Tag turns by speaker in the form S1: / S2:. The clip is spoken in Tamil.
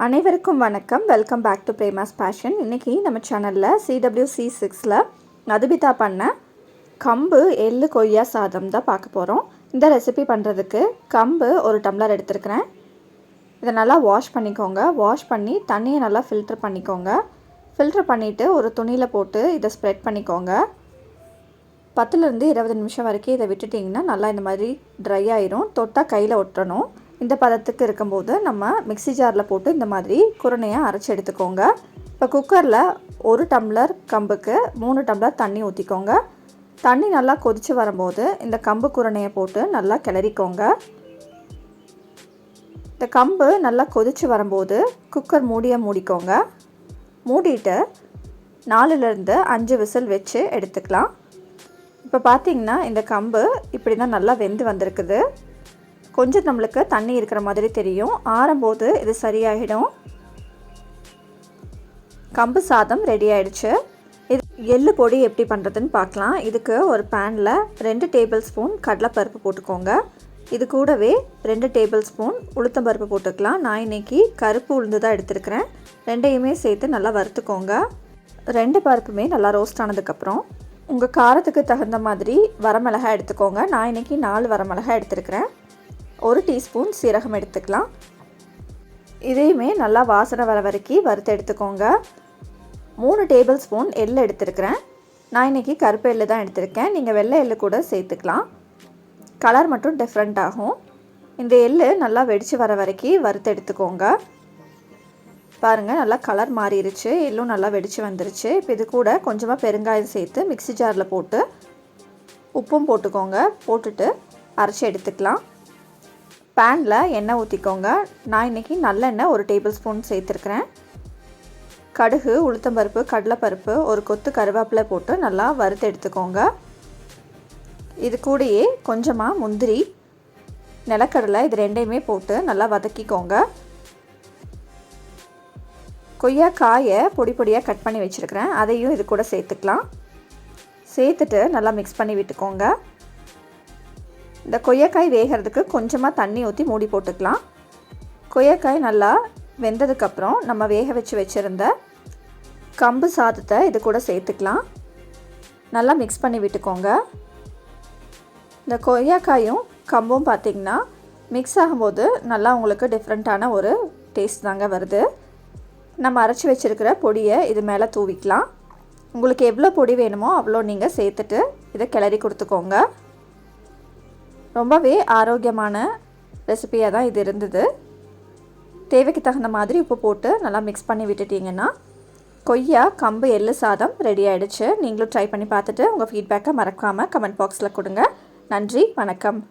S1: அனைவருக்கும் வணக்கம். Welcome back to Prema's passion. இன்றைக்கி நம்ம சேனலில் CWC6ல் மதுபிதா பண்ண கம்பு எள்ளு கொய்யா சாதம் தான் பார்க்க போகிறோம். இந்த ரெசிபி பண்ணுறதுக்கு கம்பு ஒரு டம்ளர் எடுத்துருக்கிறேன். இதை நல்லா வாஷ் பண்ணிக்கோங்க. வாஷ் பண்ணி தண்ணியை நல்லா ஃபில்டர் பண்ணிக்கோங்க. ஃபில்டர் பண்ணிவிட்டு ஒரு துணியில் போட்டு இதை ஸ்ப்ரெட் பண்ணிக்கோங்க. 10லேருந்து 20 நிமிஷம் வரைக்கும் இதை விட்டுட்டிங்கன்னா நல்லா இந்த மாதிரி ட்ரை ஆயிரும். தொட்டால் கையில் ஒட்டணும். இந்த பதத்துக்கு இருக்கும்போது நம்ம மிக்ஸி ஜாரில் போட்டு இந்த மாதிரி குருணையாக அரைச்சி எடுத்துக்கோங்க. இப்போ குக்கரில் 1 டம்ளர் கம்புக்கு 3 டம்ளர் தண்ணி ஊற்றிக்கோங்க. தண்ணி நல்லா கொதித்து வரும்போது இந்த கம்பு குருணையை போட்டு நல்லா கிளறிக்கோங்க. இந்த கம்பு நல்லா கொதித்து வரும்போது குக்கர் மூடியை மூடிக்கோங்க. மூடிட்டு 4லேருந்து 5 விசில் வச்சு எடுத்துக்கலாம். இப்போ பார்த்திங்கன்னா இந்த கம்பு இப்படி தான் நல்லா வெந்து வந்திருக்குது. கொஞ்சம் நம்மளுக்கு தண்ணி இருக்கிற மாதிரி தெரியும். ஆறும்போது இது சரியாகிடும். கம்பு சாதம் ரெடி ஆயிடுச்சு. இது எள்ளு பொடி எப்படி பண்ணுறதுன்னு பார்க்கலாம். இதுக்கு ஒரு பேனில் 2 டேபிள் ஸ்பூன் கடலைப்பருப்பு போட்டுக்கோங்க. இது கூடவே 2 டேபிள் ஸ்பூன் உளுத்தம்பருப்பு போட்டுக்கலாம். நான் இன்றைக்கி கருப்பு உளுந்து தான் எடுத்துருக்கிறேன். ரெண்டையுமே சேர்த்து நல்லா வறுத்துக்கோங்க. 2 பருப்புமே நல்லா ரோஸ்ட் ஆனதுக்கப்புறம் உங்கள் காரத்துக்கு தகுந்த மாதிரி வரமிளகாய் எடுத்துக்கோங்க. நான் இன்றைக்கி 4 வரமிளகாய் எடுத்துருக்கிறேன். 1 டீஸ்பூன் சீரகம் எடுத்துக்கலாம். இதையுமே நல்லா வாசனை வர வரைக்கும் வறுத்து எடுத்துக்கோங்க. 3 டேபிள் ஸ்பூன் எள்ளு எடுத்துருக்கிறேன். நான் இன்றைக்கி கருப்பு எள்ளு தான் எடுத்திருக்கேன். நீங்கள் வெள்ளை எள்ளு கூட சேர்த்துக்கலாம். கலர் மட்டும் டிஃப்ரெண்ட் ஆகும். இந்த எள்ளு நல்லா வெடித்து வர வரைக்கும் வறுத்து எடுத்துக்கோங்க. பாருங்கள், நல்லா கலர் மாறிடுச்சு. எள்ளும் நல்லா வெடித்து வந்துருச்சு. இப்போ இது கூட கொஞ்சமாக பெருங்காயம் சேர்த்து மிக்ஸி ஜாரில் போட்டு உப்பும் போட்டுக்கோங்க. போட்டுட்டு அரைச்சி எடுத்துக்கலாம். பேனில் எண்ணெய் ஊற்றிக்கோங்க. நான் இன்றைக்கி நல்லெண்ணெய் 1 டேபிள் ஸ்பூன் சேர்த்துருக்கிறேன். கடுகு, உளுத்தம்பருப்பு, கடலைப்பருப்பு, ஒரு கொத்து கருவேப்பிலை போட்டு நல்லா வறுத்து எடுத்துக்கோங்க. இது கூடயே கொஞ்சமாக முந்திரி, நிலக்கடலை, இது ரெண்டையுமே போட்டு நல்லா வதக்கிக்கோங்க. கொய்யாக்காயை பொடி பொடியாக கட் பண்ணி வச்சுருக்கிறேன். அதையும் இது கூட சேர்த்துக்கலாம். சேர்த்துட்டு நல்லா மிக்ஸ் பண்ணி விட்டுக்கோங்க. இந்த கொய்யாக்காய் வேகிறதுக்கு கொஞ்சமாக தண்ணி ஊற்றி மூடி போட்டுக்கலாம். கொய்யாக்காய் நல்லா வெந்ததுக்கப்புறம் நம்ம வேக வச்சுருந்த கம்பு சாதத்தை இது கூட சேர்த்துக்கலாம். நல்லா மிக்ஸ் பண்ணி விட்டுக்கோங்க. இந்த கொய்யாக்காயும் கம்பும் பார்த்திங்கன்னா மிக்ஸ் ஆகும்போது நல்லா உங்களுக்கு டிஃப்ரெண்ட்டான ஒரு டேஸ்ட் தாங்க வருது. நம்ம அரைச்சி வச்சுருக்கிற பொடியை இது மேலே தூவிக்கலாம். உங்களுக்கு எவ்வளோ பொடி வேணுமோ அவ்வளோ நீங்கள் சேர்த்துட்டு இதை கிளறி கொடுத்துக்கோங்க. ரொம்பவே ஆரோக்கியமான ரெசிபியாக தான் இது இருந்தது. தேவைக்கு தகுந்த மாதிரி உப்பு போட்டு நல்லா மிக்ஸ் பண்ணி விட்டுட்டிங்கன்னா கொய்யா கம்பு எள்ளு சாதம் ரெடி ஆகிடுச்சு. நீங்களும் ட்ரை பண்ணி பார்த்துட்டு உங்கள் ஃபீட்பேக்கை மறக்காமல் கமெண்ட் பாக்ஸில் கொடுங்க. நன்றி, வணக்கம்.